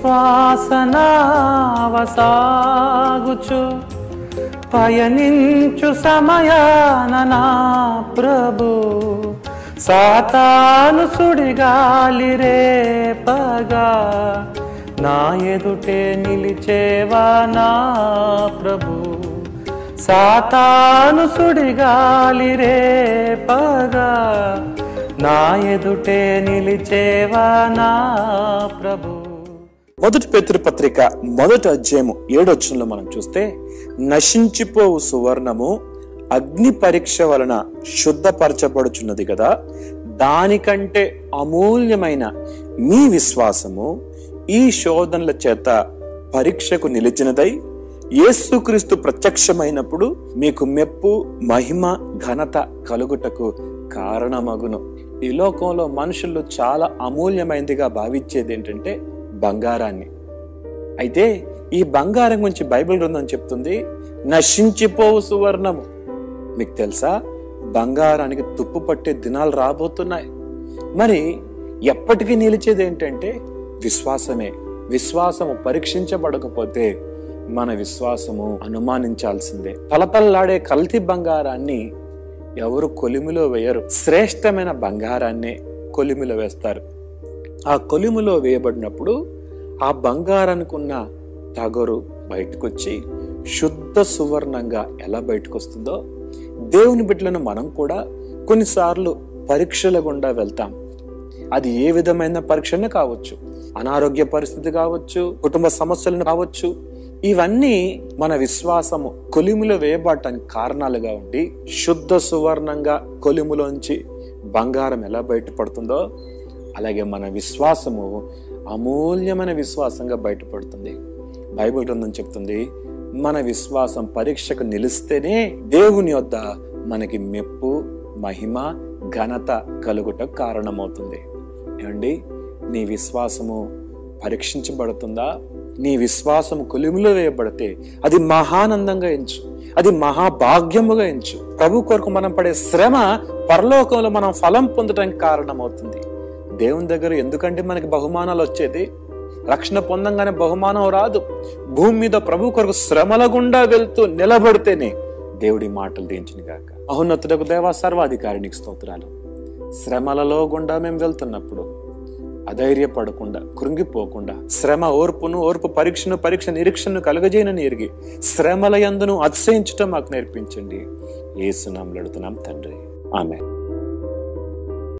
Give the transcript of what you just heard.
విశ్వాసనావసాగుచు పయనించు సమయాన నా ప్రభు సాతాను సుడిగాలి రేపగా నా ఎదుటే నిలిచేవా నా ప్రభు సాతాను సుడిగాలి రేపగా నా ఎదుటే నిలిచేవా నా ప్రభు. మొదటి పేతురు పత్రిక 1వ అధ్యాయము 7వ వచనంలో మనం చూస్తే, నశించిపోవు సువర్ణము అగ్ని పరీక్ష వలన శుద్ధపరచబడుచున్నది కదా, దానికంటే అమూల్యమైన మీ విశ్వాసము ఈ శోధనల చేత పరీక్షకు నిలిచినదై యేసుక్రీస్తు ప్రత్యక్షమైనప్పుడు మీకు మెప్పు మహిమ ఘనత కలుగుటకు కారణమగును. ఈ లోకంలో మనుషులు చాలా అమూల్యమైనదిగా భావించేది ఏంటంటే బంగారాన్ని. అయితే ఈ బంగారం గురించి బైబిల్ గ్రంథం చెప్తుంది నశించిపోవు సువర్ణము. మీకు తెలుసా, బంగారానికి తుప్పు పట్టే దినాలు రాబోతున్నాయి. మరి ఎప్పటికీ నిలిచేది ఏంటంటే విశ్వాసమే. విశ్వాసము పరీక్షించబడకపోతే మన విశ్వాసము అనుమానించాల్సిందే. తలతల్లాడే కల్తీ బంగారాన్ని ఎవరు కొలిమిలో వేయరు. శ్రేష్టమైన బంగారాన్నే కొలిమిలో వేస్తారు. ఆ కొలిమిలో వేయబడినప్పుడు ఆ బంగారానికి ఉన్న తగరు బయటకొచ్చి శుద్ధ సువర్ణంగా ఎలా బయటకు వస్తుందో, దేవుని బిడ్డలను మనం కూడా కొన్నిసార్లు పరీక్షల గుండా వెళ్తాం. అది ఏ విధమైన పరీక్షనే కావచ్చు, అనారోగ్య పరిస్థితి కావచ్చు, కుటుంబ సమస్యలను కావచ్చు. ఇవన్నీ మన విశ్వాసము కొలిమిలో వేయబడటానికి కారణాలుగా ఉండి శుద్ధ సువర్ణంగా కొలిములోంచి బంగారం ఎలా బయటపడుతుందో అలాగే మన విశ్వాసము అమూల్యమైన విశ్వాసంగా బయటపడుతుంది. బైబిల్ గ్రంథం చెప్తుంది, మన విశ్వాసం పరీక్షకు నిలిస్తేనే దేవుని యొద్ద మనకి మెప్పు మహిమ ఘనత కలుగుటకు కారణమవుతుంది. ఏమండి, నీ విశ్వాసము పరీక్షించబడుతుందా? నీ విశ్వాసము కొలిమిలో వేయబడితే అది మహానందంగా ఎంచు, అది మహాభాగ్యముగా ఎంచు. ప్రభు కొరకు మనం పడే శ్రమ పరలోకంలో మనం ఫలం పొందడానికి కారణమవుతుంది. దేవుని దగ్గర ఎందుకంటే మనకి బహుమానాలు వచ్చేది, రక్షణ పొందంగానే బహుమానం రాదు. భూమి మీద ప్రభు కొరకు శ్రమల గుండా వెళ్తూ నిలబడితేనే దేవుడి మాటలు దించిన గాక. మహోన్నతుడకు దేవా, సర్వాధికారికి స్తోత్రాలు. శ్రమలలో గుండా మేము వెళ్తున్నప్పుడు అధైర్యపడకుండా, కృంగిపోకుండా, శ్రమ ఓర్పు పరీక్ష నిరీక్షను కలుగజేయనని ఎరిగి శ్రమల యందును అతిశయించటం మాకు నేర్పించండి. యేసు నామములో అడుగుతున్నాం తండ్రి, ఆమేన్.